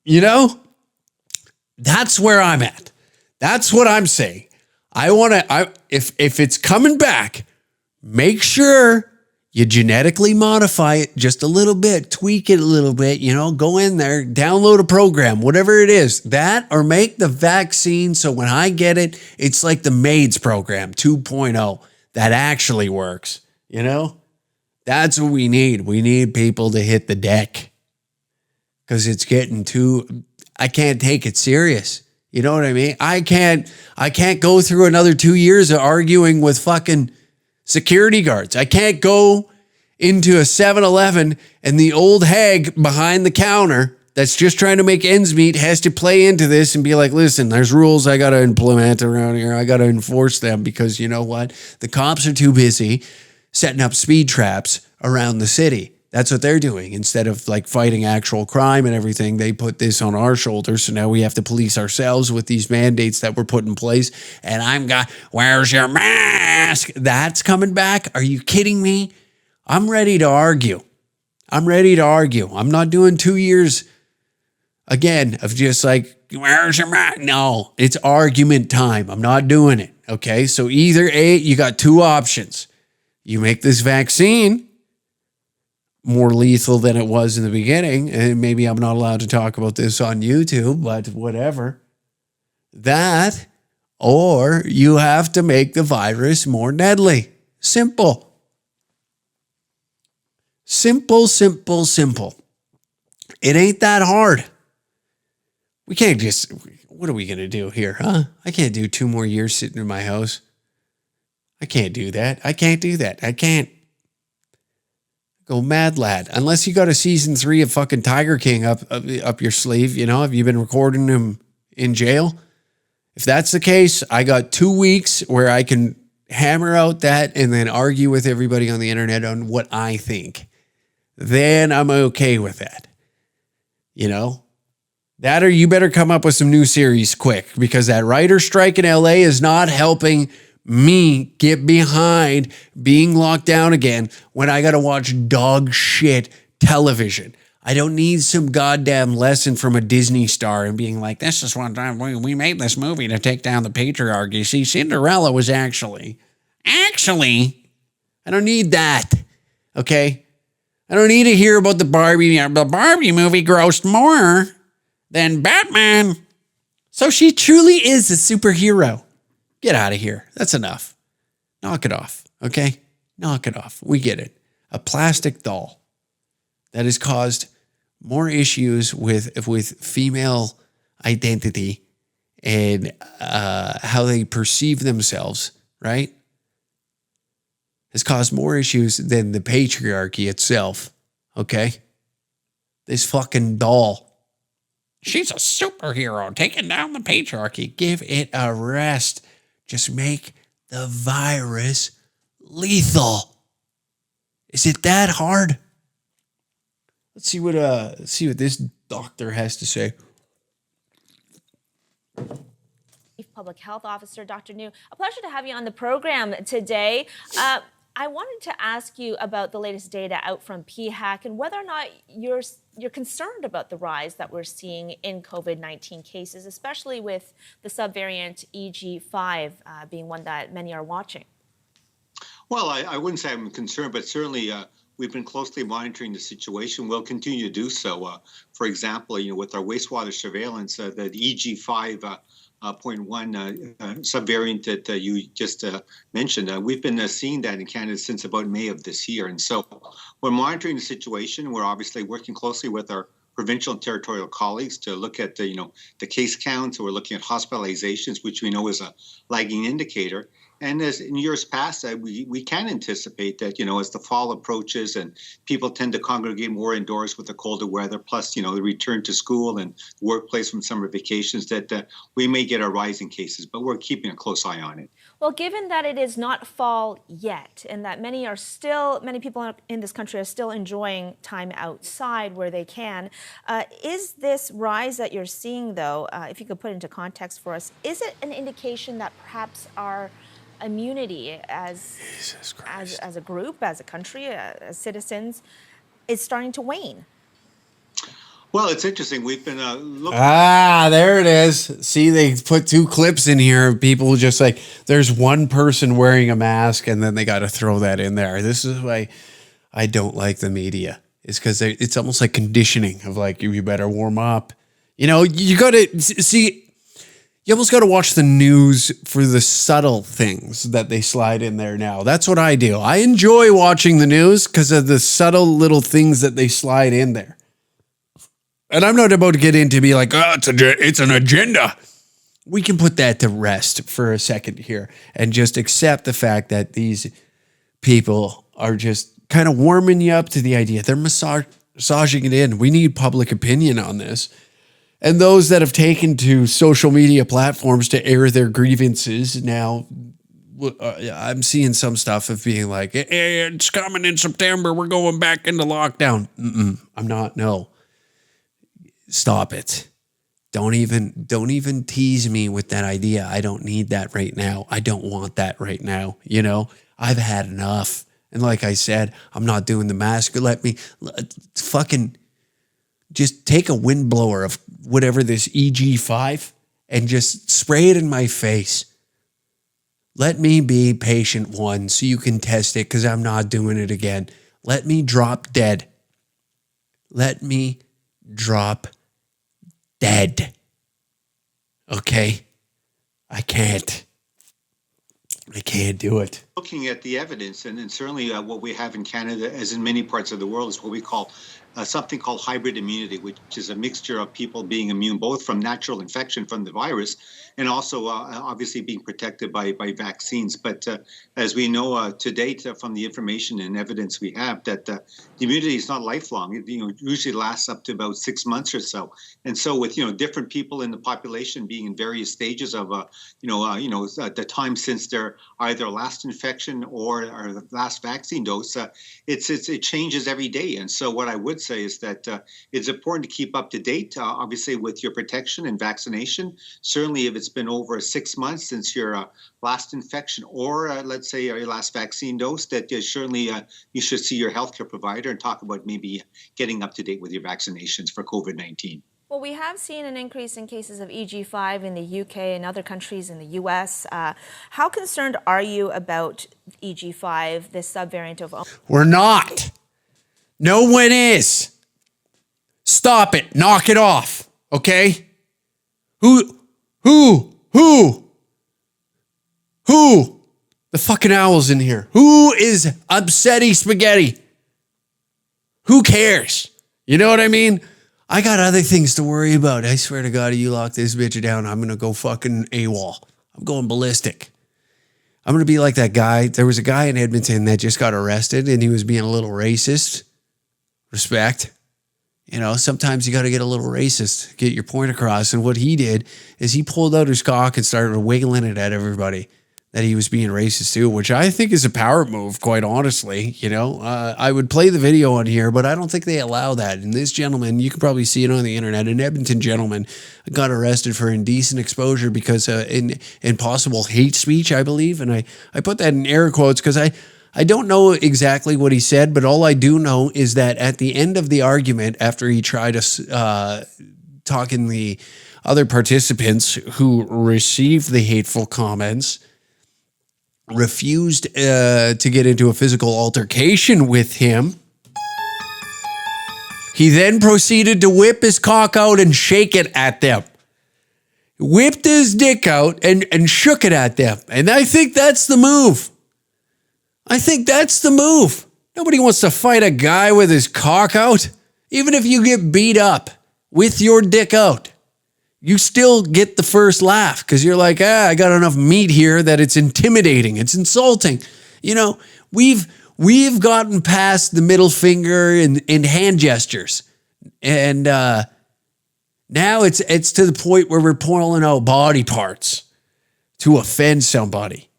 You know? That's where I'm at. That's what I'm saying. If it's coming back, make sure you genetically modify it just a little bit, tweak it a little bit, you know, go in there, download a program, whatever it is. That, or make the vaccine so when I get it, it's like the MAIDS program 2.0 that actually works, you know? That's what we need. We need people to hit the deck because it's getting too, I can't take it serious. You know what I mean? I can't go through another 2 years of arguing with fucking security guards. I can't go into a 7-Eleven and the old hag behind the counter that's just trying to make ends meet has to play into this and be like, listen, there's rules I got to implement around here. I got to enforce them because you know what? The cops are too busy setting up speed traps around the city. That's what they're doing. Instead of like fighting actual crime and everything, they put this on our shoulders. So now we have to police ourselves with these mandates that were put in place. And where's your mask? That's coming back. Are you kidding me? I'm ready to argue. I'm not doing 2 years again of just like, where's your mask? No, it's argument time. I'm not doing it. Okay. So either you got two options. You make this vaccine more lethal than it was in the beginning. And maybe I'm not allowed to talk about this on YouTube, but whatever. That, or you have to make the virus more deadly. Simple. Simple. It ain't that hard. We can't just, what are we going to do here, huh? I can't do 2 more years sitting in my house. I can't do that. I can't. Go mad, lad. Unless you got a season 3 of fucking Tiger King up your sleeve, you know, have you been recording him in jail? If that's the case, I got 2 weeks where I can hammer out that and then argue with everybody on the internet on what I think. Then I'm okay with that. You know? That, or you better come up with some new series quick, because that writer strike in LA is not helping me get behind being locked down again when I got to watch dog shit television. I don't need some goddamn lesson from a Disney star and being like, this is one time we made this movie to take down the patriarchy. See, Cinderella was actually, I don't need that. Okay. I don't need to hear about the Barbie. The Barbie movie grossed more than Batman. So she truly is a superhero. Get out of here. That's enough. Knock it off. Okay? Knock it off. We get it. A plastic doll that has caused more issues with female identity and how they perceive themselves, right? Has caused more issues than the patriarchy itself. Okay? This fucking doll. She's a superhero taking down the patriarchy. Give it a rest. Just make the virus lethal. Is it that hard? Let's see what this doctor has to say. Chief Public Health Officer, Dr. New, a pleasure to have you on the program today. I wanted to ask you about the latest data out from PHAC and whether or not you're concerned about the rise that we're seeing in COVID-19 cases, especially with the subvariant EG5 being one that many are watching. Well, I wouldn't say I'm concerned, but certainly we've been closely monitoring the situation. We'll continue to do so. For example, with our wastewater surveillance, the EG5 0.1 subvariant that you just mentioned. We've been seeing that in Canada since about May of this year. And so we're monitoring the situation. We're obviously working closely with our provincial and territorial colleagues to look at the case counts. We're looking at hospitalizations, which we know is a lagging indicator. And as in years past, we can anticipate that, as the fall approaches and people tend to congregate more indoors with the colder weather, plus, the return to school and workplace from summer vacations, that we may get a rise in cases, but we're keeping a close eye on it. Well, given that it is not fall yet and that many people in this country are still enjoying time outside where they can, is this rise that you're seeing, though, if you could put it into context for us, is it an indication that perhaps our immunity as a group, as a country, as citizens, is starting to wane? Well, it's interesting. We've been looking. There it is. See, they put 2 clips in here of people just like, there's one person wearing a mask and then they got to throw that in there. This is why I don't like the media. It's because it's almost like conditioning of like, you better warm up. You got to see. You almost got to watch the news for the subtle things that they slide in there now. That's what I do. I enjoy watching the news because of the subtle little things that they slide in there. And I'm not about to get into be like, it's an agenda. We can put that to rest for a second here and just accept the fact that these people are just kind of warming you up to the idea. They're massaging it in. We need public opinion on this. And those that have taken to social media platforms to air their grievances now, I'm seeing some stuff of being like, hey, it's coming in September. We're going back into lockdown. I'm not. No. Stop it. Don't even tease me with that idea. I don't need that right now. I don't want that right now. I've had enough. And like I said, I'm not doing the mask. Let me fucking just take a windblower of whatever this EG5 and just spray it in my face. Let me be patient one so you can test it because I'm not doing it again. Let me drop dead. Let me drop dead. Okay? I can't do it. Looking at the evidence, and certainly what we have in Canada, as in many parts of the world, is what we call something called hybrid immunity, which is a mixture of people being immune both from natural infection from the virus and also obviously being protected by vaccines. But as we know to date from the information and evidence we have, that the immunity is not lifelong. It usually lasts up to about 6 months or so. And so with different people in the population being in various stages of the time since their either last infection or last vaccine dose, it changes every day. And so what I would say is that it's important to keep up to date, obviously, with your protection and vaccination. Certainly, if it's been over 6 months since your last infection or, let's say, your last vaccine dose, that certainly you should see your healthcare provider and talk about maybe getting up to date with your vaccinations for COVID-19. Well, we have seen an increase in cases of EG5 in the UK and other countries in the US. How concerned are you about EG5, this subvariant of Omicron? We're not. No one is. Stop it. Knock it off. Okay? Who? The fucking owl's in here. Who is upsetty spaghetti? Who cares? You know what I mean? I got other things to worry about. I swear to God, you lock this bitch down, I'm going to go fucking AWOL. I'm going ballistic. I'm going to be like that guy. There was a guy in Edmonton that just got arrested and he was being a little racist. Respect. Sometimes you got to get a little racist, get your point across. And what he did is he pulled out his cock and started wiggling it at everybody that he was being racist to, which I think is a power move, quite honestly. I would play the video on here, but I don't think they allow that. And this gentleman, you can probably see it on the internet, an Edmonton gentleman got arrested for indecent exposure because in possible hate speech, I believe. And I put that in air quotes because I don't know exactly what he said, but all I do know is that at the end of the argument, after he tried to talk in the other participants who received the hateful comments, refused to get into a physical altercation with him. He then proceeded to whip his cock out and shake it at them. Whipped his dick out and shook it at them. And I think that's the move. Nobody wants to fight a guy with his cock out. Even if you get beat up with your dick out, you still get the first laugh because you're like, I got enough meat here that it's intimidating. It's insulting. You know, we've gotten past the middle finger and hand gestures. And now it's to the point where we're pulling out body parts to offend somebody,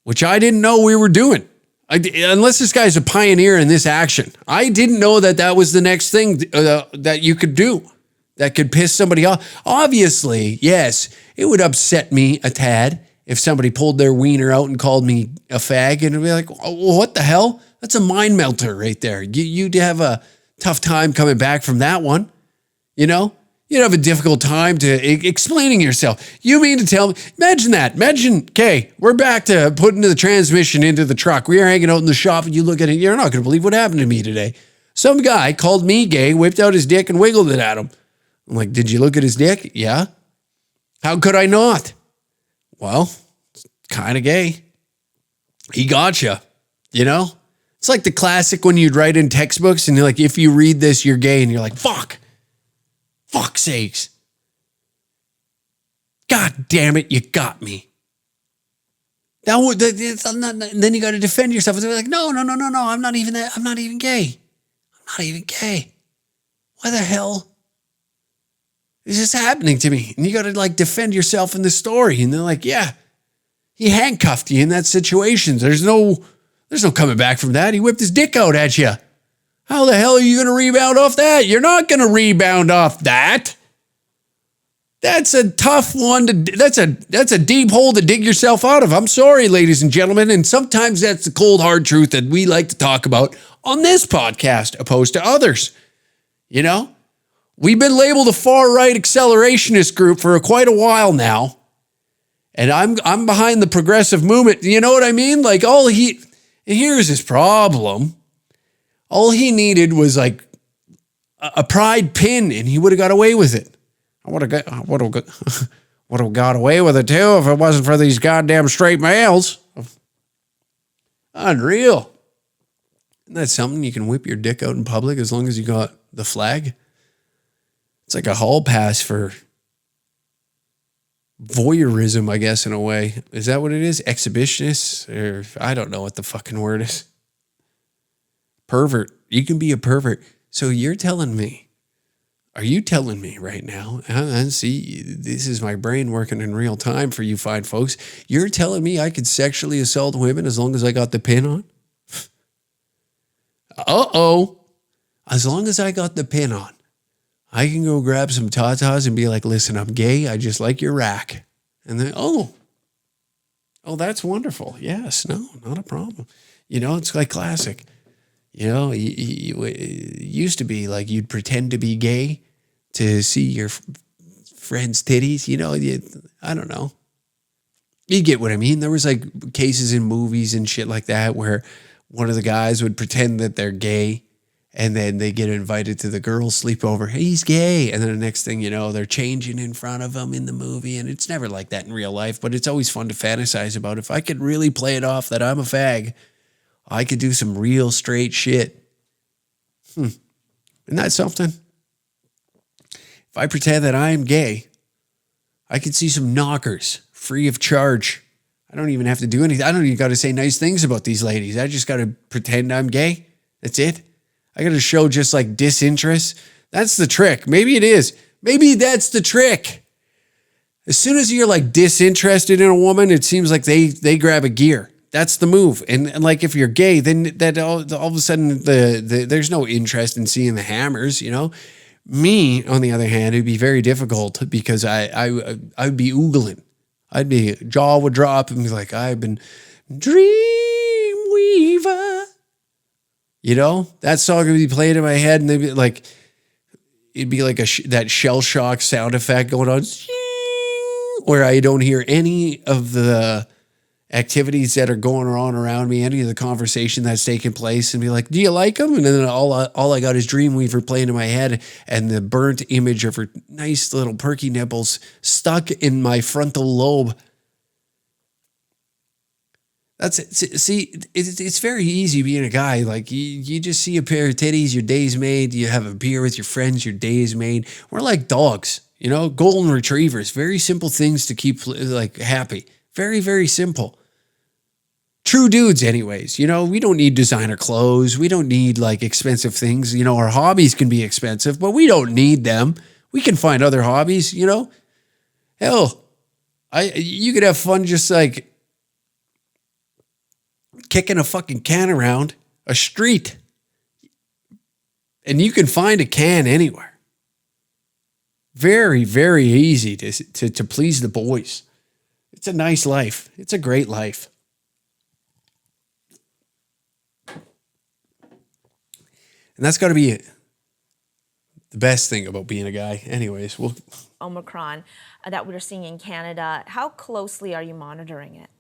which I didn't know we were doing. Unless this guy's a pioneer in this action. I didn't know that was the next thing that you could do that could piss somebody off. Obviously, yes, it would upset me a tad if somebody pulled their wiener out and called me a fag, and it'd be like, oh, what the hell? That's a mind melter right there. You'd have a tough time coming back from that one, you know? You'd have a difficult time to explaining yourself. You mean to tell me, imagine that. Imagine, okay, we're back to putting the transmission into the truck. We are hanging out in the shop and you look at it, you're not going to believe what happened to me today. Some guy called me gay, whipped out his dick and wiggled it at him. I'm like, did you look at his dick? Yeah. How could I not? Well, it's kind of gay. He gotcha, you know? It's like the classic when you'd write in textbooks and you're like, if you read this, you're gay. And you're like, fuck's sakes. God damn it, you got me. And then you got to defend yourself. And they're like, no, I'm not even that. I'm not even gay. Why the hell is this happening to me? And you got to like defend yourself in the story. And they're like, yeah, he handcuffed you in that situation. There's no coming back from that. He whipped his dick out at you. How the hell are you going to rebound off that? You're not going to rebound off that. That's a tough one that's a deep hole to dig yourself out of. I'm sorry, ladies and gentlemen. And sometimes that's the cold, hard truth that we like to talk about on this podcast, opposed to others. You know, we've been labeled a far-right accelerationist group for quite a while now. And I'm behind the progressive movement. You know what I mean? Like here's his problem. All he needed was like a pride pin and he would have got away with it. I would have got away with it too if it wasn't for these goddamn straight males. Unreal. Isn't that something? You can whip your dick out in public as long as you got the flag. It's like a hall pass for voyeurism, I guess, in a way. Is that what it is? Exhibitionist? Or I don't know what the fucking word is. Pervert. You can be a pervert. So are you telling me right now, and see, this is my brain working in real time for you fine folks. You're telling me I could sexually assault women as long as I got the pin on? Uh-oh. As long as I got the pin on, I can go grab some tatas and be like, listen, I'm gay. I just like your rack. And then, oh, that's wonderful. Yes, no, not a problem. You know, it's like classic. You know, it used to be like you'd pretend to be gay to see your friend's titties. You know, I don't know. You get what I mean? There was like cases in movies and shit like that where one of the guys would pretend that they're gay and then they get invited to the girls' sleepover. Hey, he's gay. And then the next thing you know, they're changing in front of him in the movie. And it's never like that in real life, but it's always fun to fantasize about. If I could really play it off that I'm a fag, I could do some real straight shit. Isn't that something? If I pretend that I am gay, I could see some knockers free of charge. I don't even have to do anything. I don't even got to say nice things about these ladies. I just got to pretend I'm gay. That's it. I got to show just like disinterest. That's the trick. Maybe it is. Maybe that's the trick. As soon as you're like disinterested in a woman, it seems like they grab a gear. That's the move. And like if you're gay, then that all of a sudden there's no interest in seeing the hammers, you know. Me, on the other hand, it'd be very difficult because I'd be oogling. I'd be, jaw would drop and be like, I've been Dreamweaver. You know, that song would be played in my head and they'd be like, it'd be like that shell shock sound effect going on where I don't hear any of the activities that are going on around me, any of the conversation that's taking place, and be like, do you like them? And then all I got is Dreamweaver playing in my head and the burnt image of her nice little perky nipples stuck in my frontal lobe. That's it. See, it's very easy being a guy. Like you just see a pair of titties, your day's made. You have a beer with your friends, your day is made. We're like dogs, you know, golden retrievers. Very simple things to keep like happy. Very, very simple. True dudes, anyways. You know, we don't need designer clothes. We don't need like expensive things. You know, our hobbies can be expensive, but we don't need them. We can find other hobbies. You know, hell, you could have fun just like kicking a fucking can around a street. And you can find a can anywhere. Very, very easy to please the boys. It's a nice life. It's a great life. And that's got to be the best thing about being a guy. Anyways, Omicron that we're seeing in Canada. How closely are you monitoring it?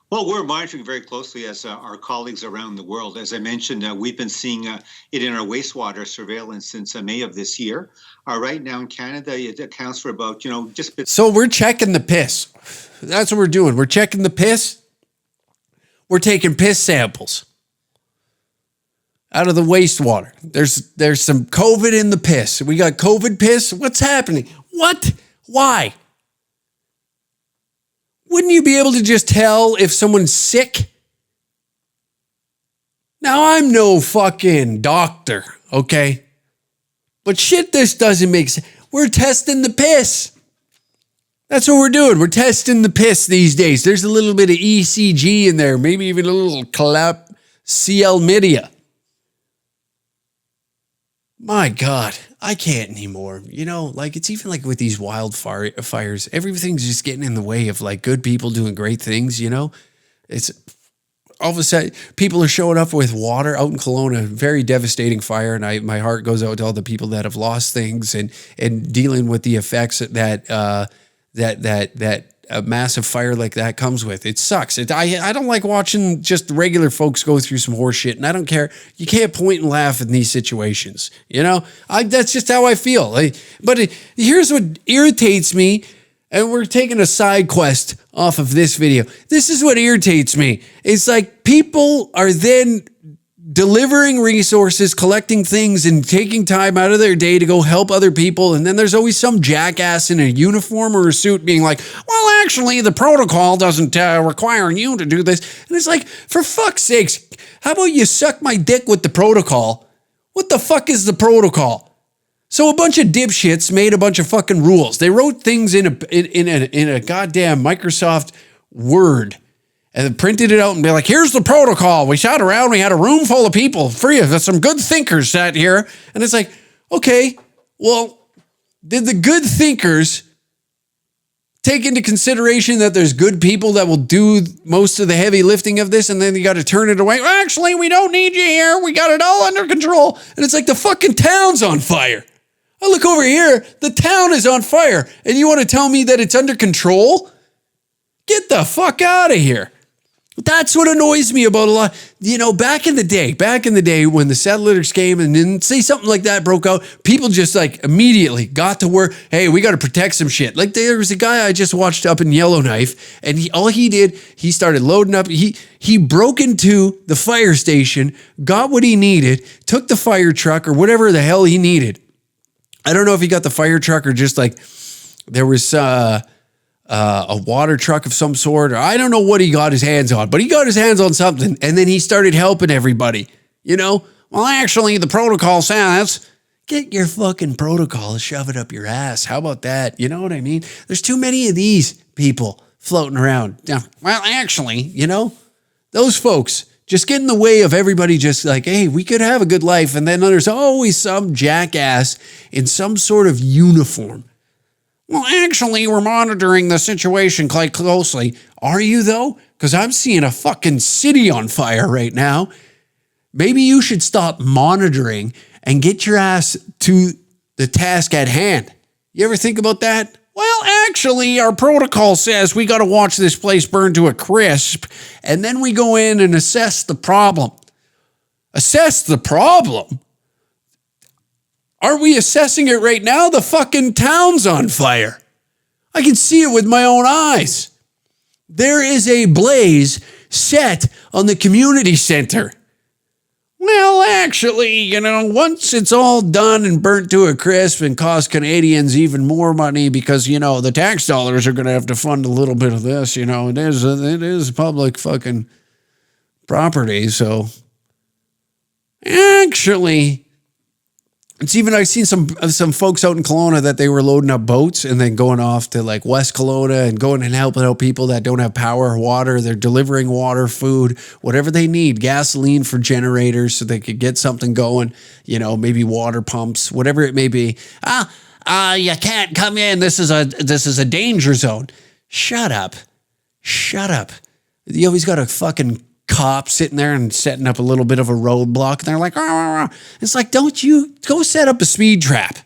Well, we're monitoring very closely as our colleagues around the world. As I mentioned, we've been seeing it in our wastewater surveillance since May of this year. Right now in Canada, it accounts for about, just... So we're checking the piss. That's what we're doing. We're checking the piss. We're taking piss samples out of the wastewater. There's some COVID in the piss. We got COVID piss. What's happening? What? Why? Wouldn't you be able to just tell if someone's sick? Now, I'm no fucking doctor, okay? But shit, this doesn't make sense. We're testing the piss. That's what we're doing. We're testing the piss these days. There's a little bit of ECG in there, maybe even a little chlamydia. My God, I can't anymore. You know, like it's even like with these wildfires, everything's just getting in the way of like good people doing great things, you know? It's all of a sudden people are showing up with water out in Kelowna, very devastating fire. And my heart goes out to all the people that have lost things and dealing with the effects that a massive fire like that comes with. It sucks. I don't like watching just regular folks go through some horse shit, and I don't care. You can't point and laugh in these situations. You know, that's just how I feel. Here's what irritates me, and we're taking a side quest off of this video. This is what irritates me. It's like people are then delivering resources, collecting things, and taking time out of their day to go help other people. And then there's always some jackass in a uniform or a suit being like, well, actually, the protocol doesn't require you to do this. And it's like, for fuck's sakes, how about you suck my dick with the protocol? What the fuck is the protocol? So a bunch of dipshits made a bunch of fucking rules. They wrote things in a goddamn Microsoft Word and then printed it out and be like, here's the protocol. We sat around, we had a room full of people, some good thinkers sat here. And it's like, okay, well, did the good thinkers take into consideration that there's good people that will do most of the heavy lifting of this, and then you got to turn it away? Well, actually, we don't need you here. We got it all under control. And it's like the fucking town's on fire. I look over here, the town is on fire, and you want to tell me that it's under control? Get the fuck out of here. That's what annoys me about a lot. You know, back in the day when the settlers came and then say something like that broke out, people just like immediately got to work. Hey, we got to protect some shit. Like there was a guy I just watched up in Yellowknife, and he started loading up. He broke into the fire station, got what he needed, took the fire truck or whatever the hell he needed. I don't know if he got the fire truck or just like there was a water truck of some sort, or I don't know what he got his hands on, but he got his hands on something, and then he started helping everybody, you know? Well, actually, the protocol says, get your fucking protocol, shove it up your ass. How about that? You know what I mean? There's too many of these people floating around. Well, actually, you know, those folks just get in the way of everybody just like, hey, we could have a good life, and then there's always some jackass in some sort of uniform. Well, actually, we're monitoring the situation quite closely. Are you, though? Because I'm seeing a fucking city on fire right now. Maybe you should stop monitoring and get your ass to the task at hand. You ever think about that? Well, actually, our protocol says we got to watch this place burn to a crisp, and then we go in and assess the problem. Assess the problem? Aren't we assessing it right now? The fucking town's on fire. I can see it with my own eyes. There is a blaze set on the community center. Well, actually, once it's all done and burnt to a crisp and cost Canadians even more money because, the tax dollars are going to have to fund a little bit of this, it is public fucking property. So actually, it's even, I've seen some folks out in Kelowna that they were loading up boats and then going off to like West Kelowna and going and helping out people that don't have power, water. They're delivering water, food, whatever they need, gasoline for generators so they could get something going, maybe water pumps, whatever it may be. You can't come in. This is a danger zone. Shut up. You always got a fucking cop sitting there and setting up a little bit of a roadblock. And they're like, it's like, don't you go set up a speed trap.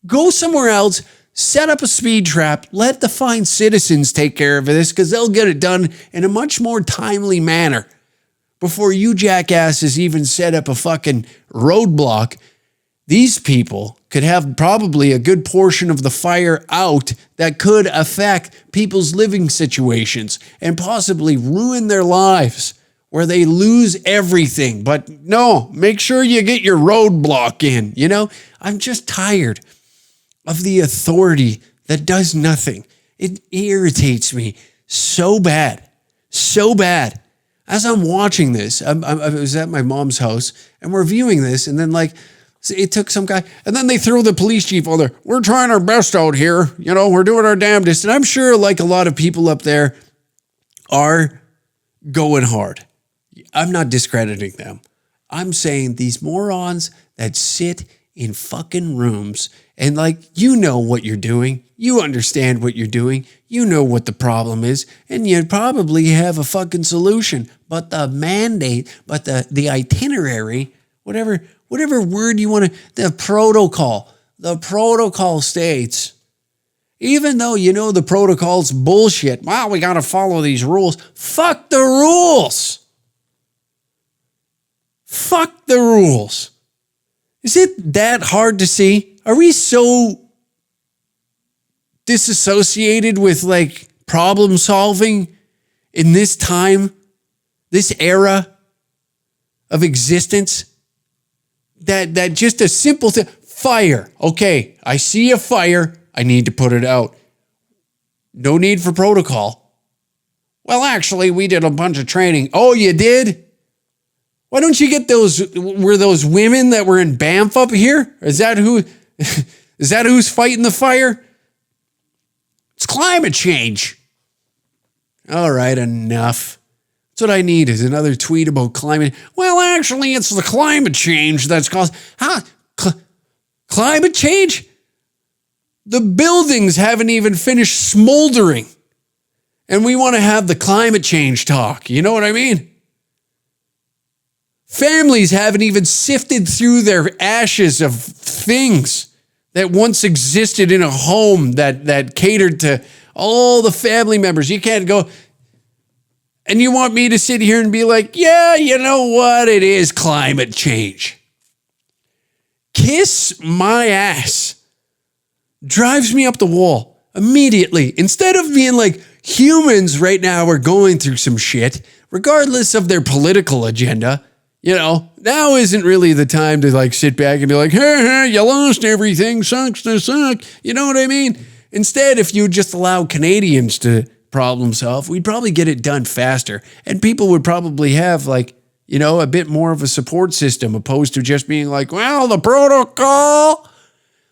Go somewhere else, set up a speed trap, let the fine citizens take care of this because they'll get it done in a much more timely manner before you jackasses even set up a fucking roadblock. These people could have probably a good portion of the fire out that could affect people's living situations and possibly ruin their lives, where they lose everything. But no, make sure you get your roadblock in, I'm just tired of the authority that does nothing. It irritates me so bad. As I'm watching this, I was at my mom's house and we're viewing this, and then it took some guy, and then they throw the police chief on there. We're trying our best out here. We're doing our damnedest. And I'm sure a lot of people up there are going hard. I'm not discrediting them. I'm saying these morons that sit in fucking rooms and what you're doing. You understand what you're doing. You know what the problem is. And you probably have a fucking solution. But the mandate, the itinerary, whatever word you want to, the protocol states, even though the protocol's bullshit, we got to follow these rules. Fuck the rules. Fuck the rules. Is it that hard to see? Are we so disassociated with problem solving in this time, this era of existence, that just a simple thing, fire. Okay, I see a fire. I need to put it out. No need for protocol. Well, actually, we did a bunch of training. Oh, you did? Why don't you get those women that were in Banff up here? Is that who's fighting the fire? It's climate change. All right, enough. That's what I need is another tweet about climate. Well, actually, it's the climate change that's caused. Climate change? The buildings haven't even finished smoldering. And we want to have the climate change talk. You know what I mean? Families haven't even sifted through their ashes of things that once existed in a home that catered to all the family members. You can't go, and you want me to sit here and be like, yeah, you know what? It is climate change. Kiss my ass. Drives me up the wall immediately. Instead of being like, humans right now are going through some shit, regardless of their political agenda. Now isn't really the time to sit back and be like, hey, you lost everything, sucks to suck. You know what I mean? Instead, if you just allow Canadians to problem solve, we'd probably get it done faster. And people would probably have a bit more of a support system opposed to just being like, well, the protocol.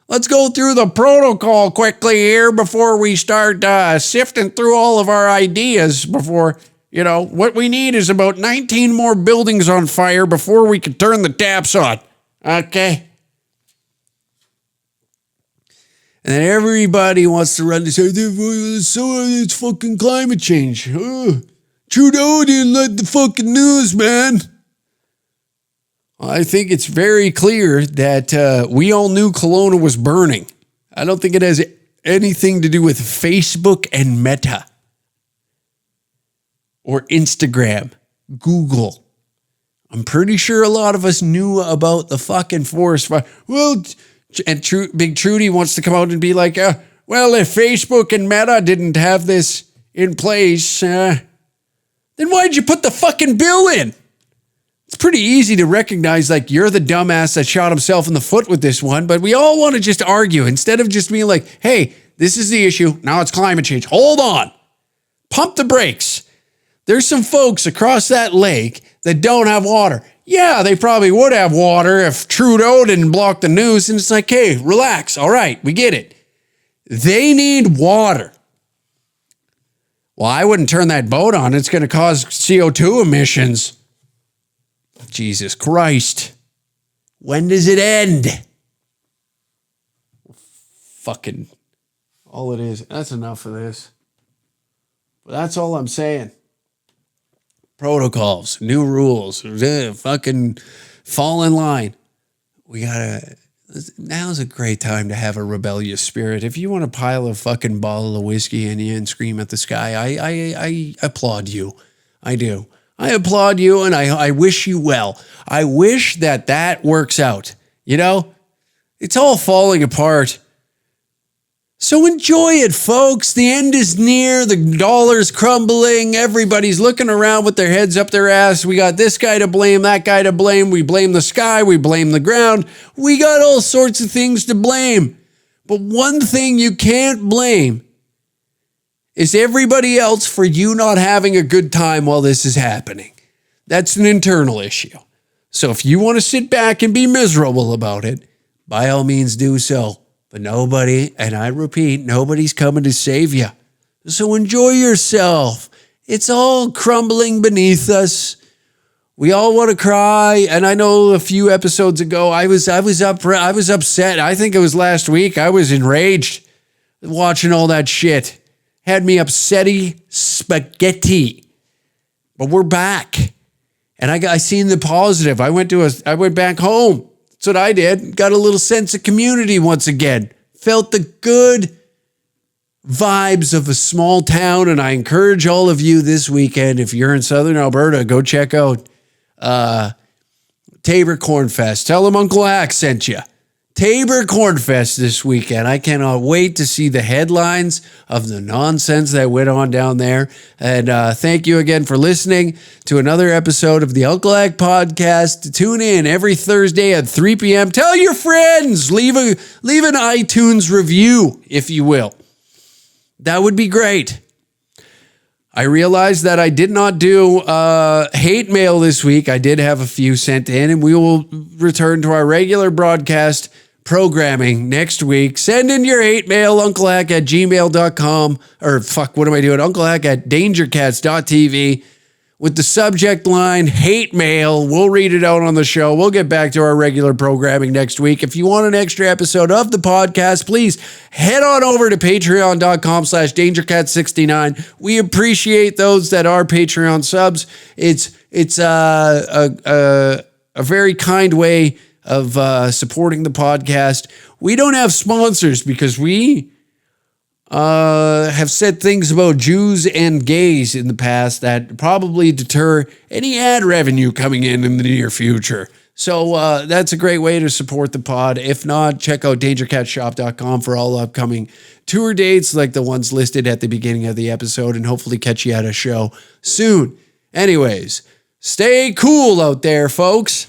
Let's go through the protocol quickly here before we start sifting through all of our ideas before... what we need is about 19 more buildings on fire before we can turn the taps on. Okay? And then everybody wants to run to say, it's fucking climate change. Trudeau didn't let the fucking news, man. I think it's very clear that we all knew Kelowna was burning. I don't think it has anything to do with Facebook and Meta. Or Instagram, Google. I'm pretty sure a lot of us knew about the fucking forest fire. Well, and Big Trudy wants to come out and be like, well, if Facebook and Meta didn't have this in place, then why'd you put the fucking bill in? It's pretty easy to recognize, like, you're the dumbass that shot himself in the foot with this one, but we all want to just argue instead of just being like, hey, this is the issue. Now it's climate change. Hold on. Pump the brakes. There's some folks across that lake that don't have water. Yeah, they probably would have water if Trudeau didn't block the news. And it's like, hey, relax. All right, we get it. They need water. Well, I wouldn't turn that boat on. It's going to cause CO2 emissions. Jesus Christ. When does it end? Fucking all it is. That's enough of this. But that's all I'm saying. Protocols, new rules, fucking fall in line. Now's a great time to have a rebellious spirit. If you want to pile a fucking bottle of whiskey in you and scream at the sky, I applaud you. I do. I applaud you, and I wish you well. I wish that works out. You know, it's all falling apart. So enjoy it, folks. The end is near. The dollar's crumbling. Everybody's looking around with their heads up their ass. We got this guy to blame, that guy to blame. We blame the sky. We blame the ground. We got all sorts of things to blame. But one thing you can't blame is everybody else for you not having a good time while this is happening. That's an internal issue. So if you want to sit back and be miserable about it, by all means do so. But nobody, and I repeat, nobody's coming to save you. So enjoy yourself. It's all crumbling beneath us. We all want to cry. And I know a few episodes ago, I was upset. I think it was last week. I was enraged watching all that shit. Had me upsetty spaghetti. But we're back. And I seen the positive. I went back home. That's what I did. Got a little sense of community once again. Felt the good vibes of a small town. And I encourage all of you this weekend, if you're in Southern Alberta, go check out Tabor Cornfest. Tell them Uncle Hack sent you. Tabor Cornfest this weekend. I cannot wait to see the headlines of the nonsense that went on down there. And thank you again for listening to another episode of the Uncle Hack Podcast. Tune in every Thursday at 3 p.m. Tell your friends. Leave an iTunes review, if you will. That would be great. I realized that I did not do hate mail this week. I did have a few sent in, and we will return to our regular broadcast programming next week. Send in your hate mail, unclehack@gmail.com, or what am I doing? unclehack@dangercats.tv with the subject line, hate mail. We'll read it out on the show. We'll get back to our regular programming next week. If you want an extra episode of the podcast, please head on over to patreon.com/dangercat69. We appreciate those that are Patreon subs. It's a very kind way of supporting the podcast. We don't have sponsors because we have said things about Jews and gays in the past that probably deter any ad revenue coming in the near future. So that's a great way to support the pod. If not, check out dangercatshop.com for all upcoming tour dates like the ones listed at the beginning of the episode, and hopefully catch you at a show soon. Anyways, stay cool out there, folks.